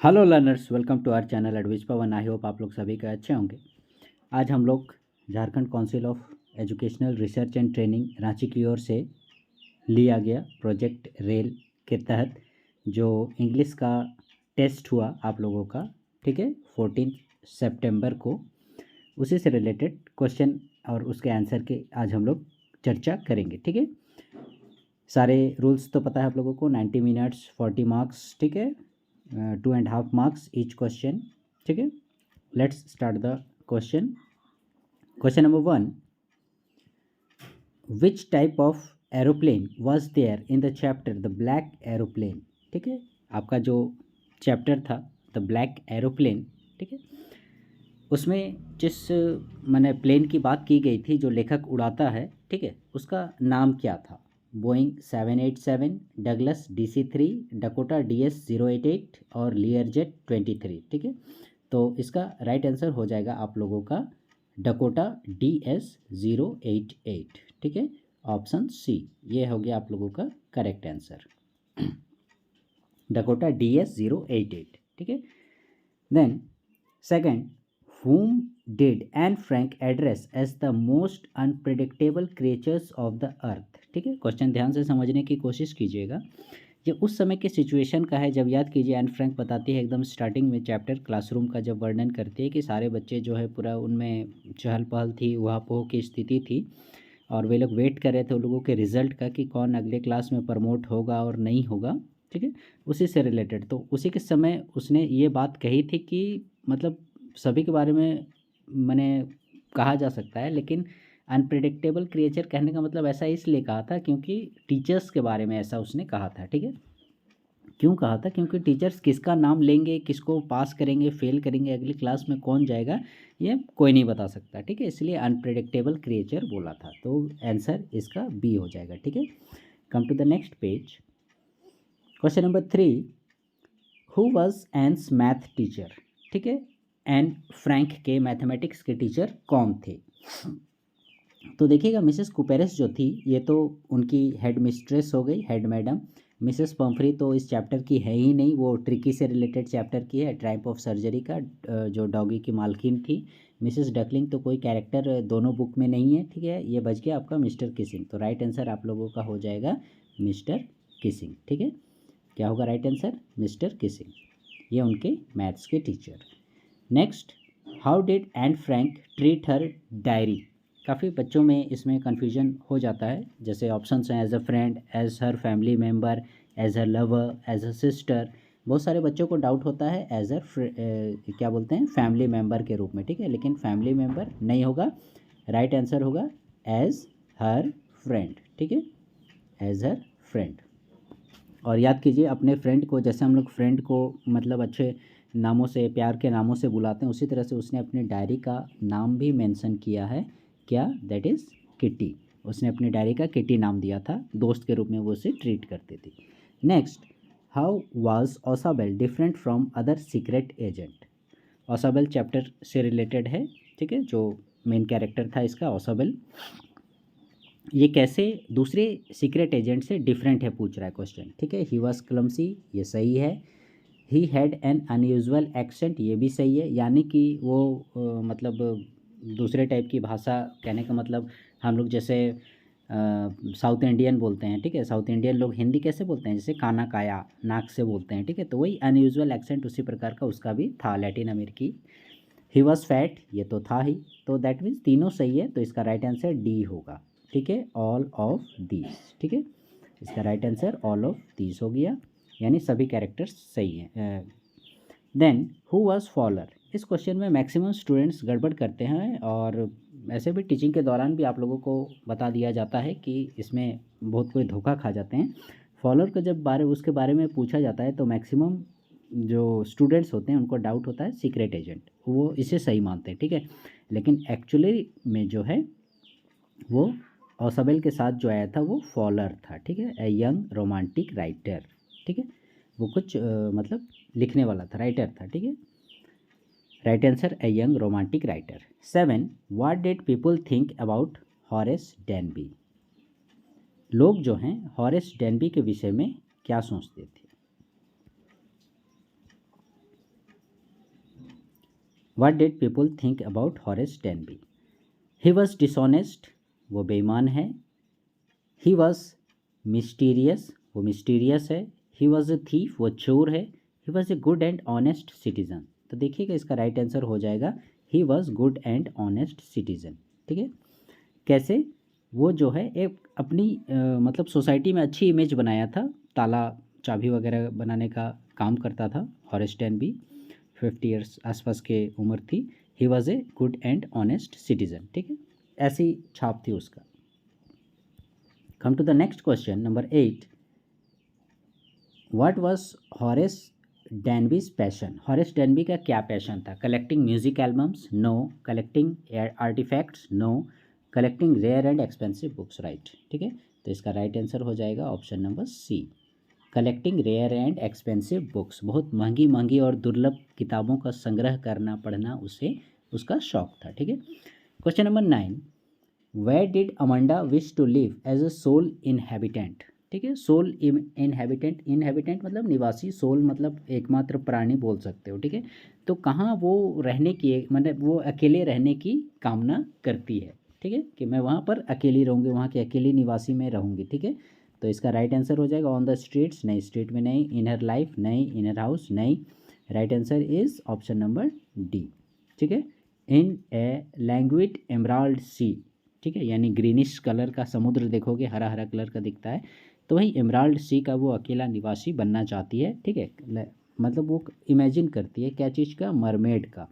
Hello learners, welcome to our channel एडविज Pawan. I hope आप लोग सभी का अच्छे होंगे। आज हम लोग Jharkhand council of educational research and training Ranchi की ओर से लिया गया प्रोजेक्ट रेल के तहत जो इंग्लिश का टेस्ट हुआ आप लोगों का, ठीक है, 14 सितंबर को, उसी से रिलेटेड क्वेश्चन और उसके आंसर के आज हम लोग चर्चा करेंगे। ठीक है, सारे रूल्स तो पता है आप लोगों को। 90 मिनट्स, 40 मार्क्स, ठीक है, 2.5 मार्क्स ईच क्वेश्चन। ठीक है, let's start the question. Question number 1, which type of aeroplane was there in the chapter the black aeroplane. ठीक है, आपका जो चैप्टर था द ब्लैक एरोप्लेन, ठीक है, उसमें जिस मैंने प्लेन की बात की गई थी जो लेखक उड़ाता है, ठीक है, उसका नाम क्या था? Boeing 787, Douglas DC-3, Dakota DS-088 और लियरजेट 23। ठीक है, तो इसका राइट आंसर हो जाएगा आप लोगों का डकोटा DS-088। ठीक है, ऑप्शन सी ये हो गया आप लोगों का करेक्ट आंसर, डकोटा DS-088। ठीक है, then second, whom did Anne Frank address as the most unpredictable creatures of the earth। ठीक है, क्वेश्चन ध्यान से समझने की कोशिश कीजिएगा। ये उस समय के सिचुएशन का है जब, याद कीजिए, एन फ्रैंक बताती है एकदम स्टार्टिंग में चैप्टर क्लासरूम का, जब वर्णन करती है कि सारे बच्चे जो है पूरा उनमें चहल पहल थी, उहापोह की स्थिति थी और वे लोग वेट कर रहे थे उन लोगों के रिजल्ट का कि कौन अगले क्लास में प्रमोट होगा और नहीं होगा। ठीक है, उसी से रिलेटेड, तो उसी के समय उसने ये बात कही थी कि मतलब सभी के बारे में मैंने कहा जा सकता है, लेकिन अनप्रिडिक्टेबल क्रिएचर कहने का मतलब ऐसा इसलिए कहा था क्योंकि टीचर्स के बारे में ऐसा उसने कहा था। ठीक है, क्यों कहा था? क्योंकि टीचर्स किसका नाम लेंगे, किसको पास करेंगे, फेल करेंगे, अगली क्लास में कौन जाएगा, ये कोई नहीं बता सकता। ठीक है, इसलिए अनप्रिडिक्टेबल क्रिएचर बोला था, तो आंसर इसका बी हो जाएगा। ठीक है, come to the next page. Question number 3, who was Anne's math teacher. ठीक है, एन फ्रैंक के मैथमेटिक्स के टीचर कौन थे? तो देखिएगा, मिसेस कुपेरस जो थी ये तो उनकी हेड मिस्ट्रेस हो गई, हेड मैडम। मिसेस पम्फ्री तो इस चैप्टर की है ही नहीं, वो ट्रिकी से रिलेटेड चैप्टर की है, टाइप ऑफ सर्जरी का, जो डॉगी की मालकिन थी। मिसेस डकलिंग तो कोई कैरेक्टर दोनों बुक में नहीं है। ठीक है, ये बच गया आपका मिस्टर किसिंग, तो राइट आंसर आप लोगों का हो जाएगा मिस्टर किसिंग। ठीक है, क्या होगा राइट आंसर? मिस्टर किसिंग, ये उनके मैथ्स के teacher. Next, how did Anne Frank treat her diary. काफ़ी बच्चों में इसमें कन्फ्यूजन हो जाता है, जैसे ऑप्शंस हैं as a friend, as her family member, as a lover, as a sister. बहुत सारे बच्चों को डाउट होता है एज अ क्या बोलते हैं, फैमिली मेम्बर के रूप में। ठीक है, लेकिन फैमिली मेम्बर नहीं होगा, राइट आंसर होगा एज हर फ्रेंड। ठीक है, एज हर फ्रेंड। और याद कीजिए, अपने फ्रेंड को जैसे हम लोग फ्रेंड को मतलब अच्छे नामों से, प्यार के नामों से बुलाते हैं, उसी तरह से उसने अपनी डायरी का नाम भी मेंशन किया है। क्या? That is kitty. उसने अपनी डायरी का किटी नाम दिया था, दोस्त के रूप में वो उसे ट्रीट करती थी। Next, how was Ausable different from other secret agent. Ausable chapter से रिलेटेड है। ठीक है, जो मेन कैरेक्टर था इसका ओसाबेल, ये कैसे दूसरे सीक्रेट एजेंट से डिफरेंट है, पूछ रहा है क्वेश्चन। ठीक है, ही वॉज क्लमसी, ये सही है। He had an unusual accent, ये भी सही है, यानी कि वो मतलब दूसरे टाइप की भाषा, कहने का मतलब हम लोग जैसे साउथ इंडियन बोलते हैं। ठीक है, साउथ इंडियन लोग हिंदी कैसे बोलते हैं, जैसे काना काया, नाक से बोलते हैं। ठीक है, तो वही अनयूजुअल एक्सेंट उसी प्रकार का उसका भी था, लैटिन अमेरिकी। ही वॉज फैट, ये तो था ही, तो दैट मीन्स तीनों सही है, तो इसका राइट आंसर डी होगा। ठीक है, ऑल ऑफ दीज। ठीक है, इसका right answer all of these हो गया, यानी सभी कैरेक्टर्स सही हैं। देन हु वाज फॉलर, इस क्वेश्चन में मैक्सिमम स्टूडेंट्स गड़बड़ करते हैं, और ऐसे भी टीचिंग के दौरान भी आप लोगों को बता दिया जाता है कि इसमें बहुत कोई धोखा खा जाते हैं। फॉलर का जब उसके बारे में पूछा जाता है तो मैक्सिमम जो स्टूडेंट्स होते हैं उनको डाउट होता है सीक्रेट एजेंट, वो इसे सही मानते हैं। ठीक है, लेकिन एक्चुअली में जो है वो ओसाबेल के साथ जो आया था वो फॉलर था। ठीक है, ए यंग रोमांटिक राइटर। ठीक है, वो कुछ मतलब लिखने वाला था, राइटर था। ठीक है, right answer a young romantic writer. 7, what did people think about Horace Denby. लोग जो हैं हॉरेस डेनबी के विषय में क्या सोचते थे? What did people think about Horace Denby? He was dishonest, वो बेईमान है। ही वॉज मिस्टीरियस, वो मिस्टीरियस है। ही वॉज ए थीफ, वो चोर है। ही was a good and honest citizen. तो देखिएगा इसका राइट आंसर हो जाएगा he was good and honest citizen. ठीक है, कैसे? वो जो है एक अपनी मतलब सोसाइटी में अच्छी इमेज बनाया था, ताला चाबी वगैरह बनाने का काम करता था हॉरेस डेनबी। 50 ईयर्स आसपास के उम्र थी। He was a good and honest citizen. ठीक है, ऐसी छाप थी उसका। Come to the next question number 8। What was Horace Danby's passion? Horace Danby का क्या पैशन था? Collecting music albums? No. Collecting artifacts? No. Collecting rare and expensive books? Right. ठीक है, तो इसका राइट आंसर हो जाएगा option number C, collecting rare and expensive books. बहुत महंगी महंगी और दुर्लभ किताबों का संग्रह करना पढ़ना उसे उसका शौक था। ठीक है, question number 9। Where did Amanda wish to live as a sole inhabitant? ठीक है, सोल इनहेबिटेंट, इनहेबिटेंट मतलब निवासी, सोल मतलब एकमात्र प्राणी बोल सकते हो। ठीक है, तो कहाँ वो रहने की, मतलब वो अकेले रहने की कामना करती है। ठीक है, कि मैं वहाँ पर अकेली रहूँगी, वहाँ के अकेली निवासी में रहूँगी। ठीक है, तो इसका राइट आंसर हो जाएगा ऑन द स्ट्रीट्स, नहीं, स्ट्रीट में नहीं। इनर लाइफ नहीं, इनर हाउस नहीं। Right answer is option number D. ठीक है, इन ए लैंग्वेज एमराल्ड सी। ठीक है, यानी ग्रीनिश कलर का समुद्र देखोगे, हरा हरा कलर का दिखता है, तो वही एमराल्ड सी का वो अकेला निवासी बनना चाहती है। ठीक है, मतलब वो इमेजिन करती है क्या चीज़ का? मरमेड का।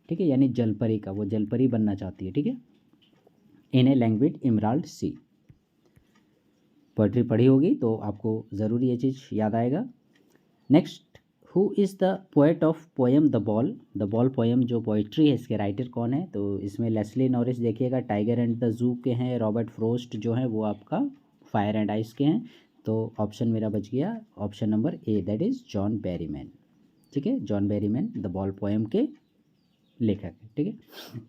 ठीक है, यानी जलपरी का, वो जलपरी बनना चाहती है। ठीक है, in a language emerald sea. Poetry पढ़ी होगी तो आपको ज़रूर ये चीज़ याद आएगा। Next, who is the poet of poem the ball? The ball poem जो पोइट्री है, इसके राइटर कौन है? तो इसमें लेस्ली नॉरिस देखिएगा, टाइगर एंड द जू के हैं। रॉबर्ट फ्रोस्ट जो है वो आपका फायर एंड आइस के हैं। तो ऑप्शन मेरा बच गया option number A, that is John Berryman. ठीक है, John Berryman the ball poem के लेखक है। ठीक है,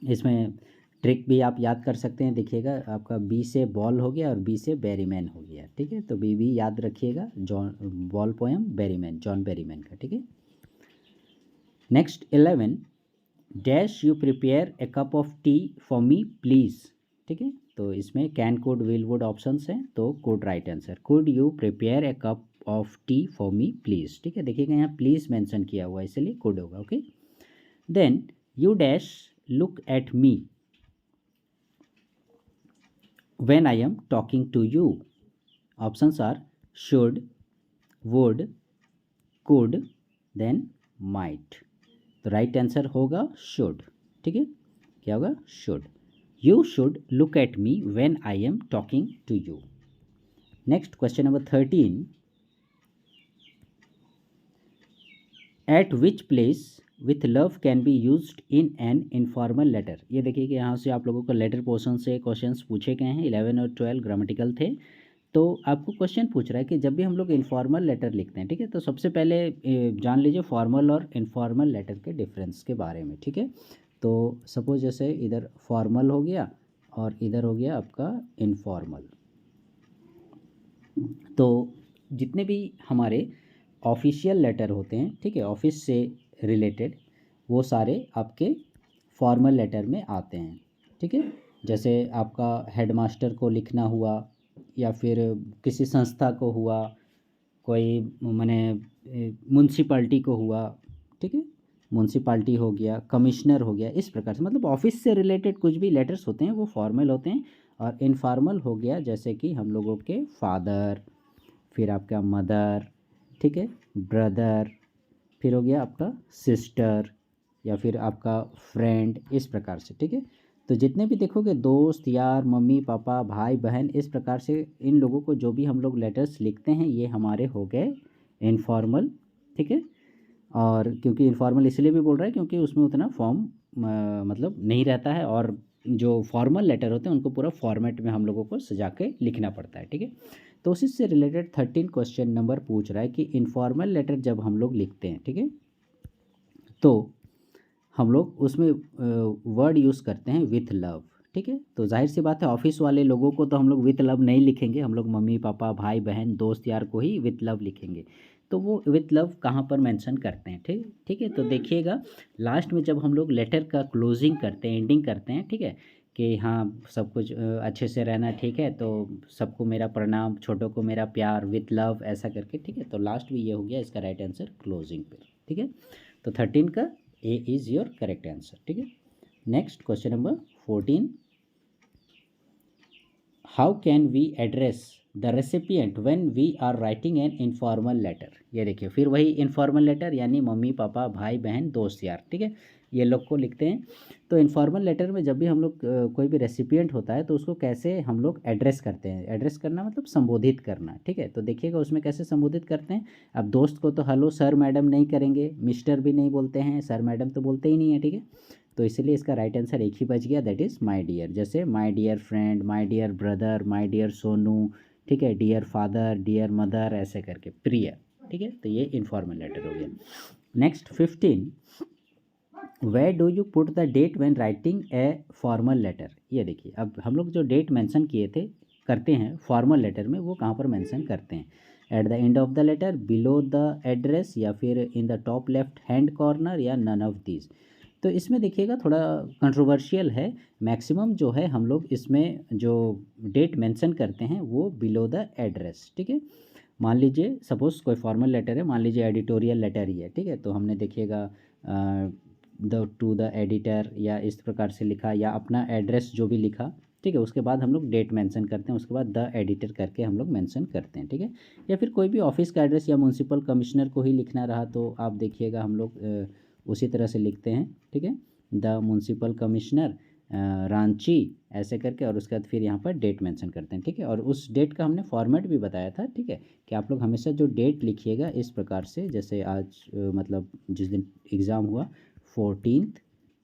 इसमें ट्रिक भी आप याद कर सकते हैं, देखिएगा आपका बी से बॉल हो गया और बी से बेरीमैन हो गया। ठीक है, तो बी भी याद रखिएगा, John ball poem Berryman, John Berryman का। ठीक है, next 11। Dash you prepare a cup of T for me please? ठीक है, तो इसमें can, could, will, would options हैं, तो could write answer. Could you prepare a cup of T for me please? ठीक है, देखिएगा यहाँ प्लीज़ मेंशन किया हुआ है, इसलिए कुड होगा। Okay, then you dash look at me when I am talking to you? Options are should, would, could, then might. तो राइट आंसर होगा should। ठीक है, क्या होगा? should। You should look at me when I am talking to you. Next, question number 13. At which place with love can be used in an informal letter? ये देखिए कि यहाँ से आप लोगों को लेटर पोर्शन से क्वेश्चंस पूछे गए हैं। 11 और 12 ग्रामेटिकल थे। तो आपको क्वेश्चन पूछ रहा है कि जब भी हम लोग इनफॉर्मल लेटर लिखते हैं, ठीक है, तो सबसे पहले जान लीजिए फॉर्मल और इनफॉर्मल लेटर के डिफरेंस के बारे में। ठीक है, तो सपोज जैसे इधर फॉर्मल हो गया और इधर हो गया आपका इनफॉर्मल। तो जितने भी हमारे ऑफिशियल लेटर होते हैं, ठीक है, ऑफिस से रिलेटेड, वो सारे आपके फॉर्मल लेटर में आते हैं। ठीक है, जैसे आपका हेडमास्टर को लिखना हुआ, या फिर किसी संस्था को हुआ, कोई माने म्यूनसिपाल्टी को हुआ। ठीक है, म्यूनसिपाल्टी हो गया, कमिश्नर हो गया, इस प्रकार से मतलब ऑफिस से रिलेटेड कुछ भी लेटर्स होते हैं वो फॉर्मल होते हैं। और इनफॉर्मल हो गया जैसे कि हम लोगों के फादर, फिर आपका मदर, ठीक है, ब्रदर, फिर हो गया आपका सिस्टर, या फिर आपका फ्रेंड, इस प्रकार से। ठीक है, तो जितने भी देखोगे दोस्त, यार, मम्मी पापा, भाई बहन, इस प्रकार से इन लोगों को जो भी हम लोग लेटर्स लिखते हैं ये हमारे हो गए इनफॉर्मल। ठीक है, और क्योंकि इनफॉर्मल इसलिए भी बोल रहा है क्योंकि उसमें उतना फॉर्म मतलब नहीं रहता है, और जो फॉर्मल लेटर होते हैं उनको पूरा फॉर्मेट में हम लोगों को सजा के लिखना पड़ता है। ठीक है, तो उसी से रिलेटेड 13 क्वेश्चन नंबर पूछ रहा है कि इनफॉर्मल लेटर जब हम लोग लिखते हैं, ठीक है, तो हम लोग उसमें वर्ड यूज़ करते हैं विथ लव। ठीक है, तो जाहिर सी बात है ऑफिस वाले लोगों को तो हम लोग विथ लव नहीं लिखेंगे, हम लोग मम्मी पापा, भाई बहन, दोस्त यार को ही विथ लव लिखेंगे। तो वो विथ लव कहाँ पर मेंशन करते हैं, ठीक ठीक है। तो देखिएगा लास्ट में जब हम लोग लेटर का क्लोजिंग करते हैं, एंडिंग करते हैं, ठीक है, कि हाँ सब कुछ अच्छे से रहना, ठीक है, तो सबको मेरा प्रणाम, छोटों को मेरा प्यार, विथ लव, ऐसा करके, ठीक है। तो लास्ट में ये हो गया इसका राइट आंसर क्लोजिंग पे, ठीक है। तो 13 का A is your correct answer, ठीक है। Next question number 14, how can we address the recipient when we are writing an informal letter. ये देखिए फिर वही इनफॉर्मल लेटर, यानी मम्मी पापा भाई बहन दोस्त यार, ठीक है, ये लोग को लिखते हैं। तो इनफॉर्मल लेटर में जब भी हम लोग कोई भी रेसिपिएंट होता है तो उसको कैसे हम लोग एड्रेस करते हैं, एड्रेस करना मतलब संबोधित करना, ठीक है। तो देखिएगा उसमें कैसे संबोधित करते हैं। अब दोस्त को तो हेलो सर मैडम नहीं करेंगे, मिस्टर भी नहीं बोलते हैं, सर मैडम तो बोलते ही नहीं है, ठीक है। तो इसलिए इसका राइट आंसर एक ही बच गया, दैट इज़ माय डियर। जैसे my dear friend, my dear brother, my dear Sonu, ठीक है, डियर फादर, डियर मदर, ऐसे करके प्रिय, ठीक है। तो ये इनफॉर्मल लेटर हो गया। Next 15, where do you put the date when writing a formal letter. ये देखिए अब हम लोग जो डेट मेंशन किए थे, करते हैं फॉर्मल लेटर में, वो कहाँ पर मेंशन करते हैं, at the end of the letter, below the address, या फिर in the top left hand corner, या नन ऑफ दीज। तो इसमें देखिएगा थोड़ा कंट्रोवर्शियल है। मैक्सिमम जो है हम लोग इसमें जो डेट मेंशन करते हैं वो बिलो द एड्रेस, ठीक है। मान लीजिए सपोज़ कोई फॉर्मल लेटर है, मान लीजिए एडिटोरियल लेटर ही है, ठीक है, तो हमने देखिएगा द टू द एडिटर या इस प्रकार से लिखा, या अपना एड्रेस जो भी लिखा, ठीक है, उसके बाद हम लोग डेट मेंशन करते हैं, उसके बाद द एडिटर करके हम लोग मेंशन करते हैं, ठीक है। या फिर कोई भी ऑफिस का एड्रेस या म्यूनसिपल कमिश्नर को ही लिखना रहा तो आप देखिएगा हम लोग उसी तरह से लिखते हैं, ठीक है, द म्यूनसिपल कमिश्नर रांची, ऐसे करके, और उसके बाद फिर यहाँ पर डेट मेंशन करते हैं, ठीक है। और उस डेट का हमने फॉर्मेट भी बताया था, ठीक है, कि आप लोग हमेशा जो डेट लिखिएगा इस प्रकार से, जैसे आज मतलब जिस दिन एग्ज़ाम हुआ 14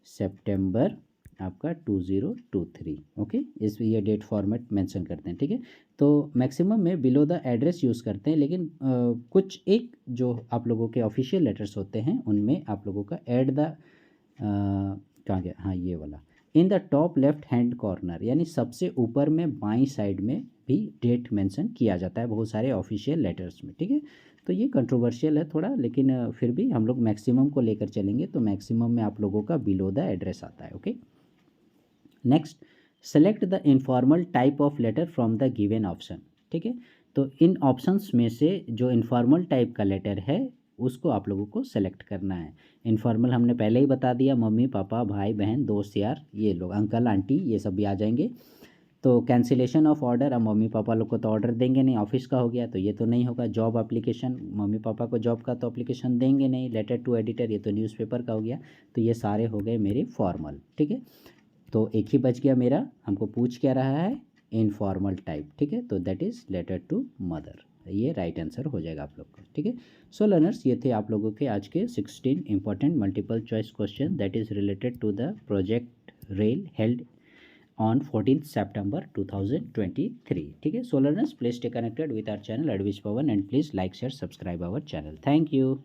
सितंबर आपका 2023, ओके, इस ये डेट फॉर्मेट मेंशन करते हैं, ठीक है। तो मैक्सिमम में बिलो द एड्रेस यूज़ करते हैं, लेकिन कुछ एक जो आप लोगों के ऑफिशियल लेटर्स होते हैं उनमें आप लोगों का एट द कहाँ गया, हाँ ये वाला, इन the top left hand corner, यानी सबसे ऊपर में बाईं साइड में भी डेट मेंशन किया जाता है बहुत सारे ऑफिशियल लेटर्स में, ठीक है। तो ये कंट्रोवर्शियल है थोड़ा, लेकिन फिर भी हम लोग मैक्सिमम को लेकर चलेंगे, तो मैक्सिमम में आप लोगों का बिलो द एड्रेस आता है, okay. Next, select the informal type of letter from the given option, ठीक है। तो इन ऑप्शंस में से जो इनफॉर्मल टाइप का लेटर है उसको आप लोगों को सेलेक्ट करना है। इनफॉर्मल हमने पहले ही बता दिया, मम्मी पापा भाई बहन दोस्त यार, ये लोग अंकल आंटी ये सब भी आ जाएंगे। तो कैंसिलेशन ऑफ ऑर्डर, अब मम्मी पापा लोग को तो ऑर्डर देंगे नहीं, ऑफिस का हो गया तो ये तो नहीं होगा। जॉब एप्लीकेशन, मम्मी पापा को जॉब का तो एप्लीकेशन देंगे नहीं। लेटर टू एडिटर, ये तो न्यूज़पेपर का हो गया। तो ये सारे हो गए मेरे फॉर्मल, ठीक है। तो एक ही बच गया मेरा, हमको पूछ क्या रहा है, इनफॉर्मल टाइप, ठीक है। तो that is letter to mother, ये राइट आंसर हो जाएगा आप लोग को, ठीक है। सो लर्नर्स, ये थे आप लोगों के आज के 16 important multiple choice question that is related to the project rail held on 14th September 2023, ठीक है। So learners, please stay connected with our channel Advish Pawan and please like, share, subscribe our channel. Thank you.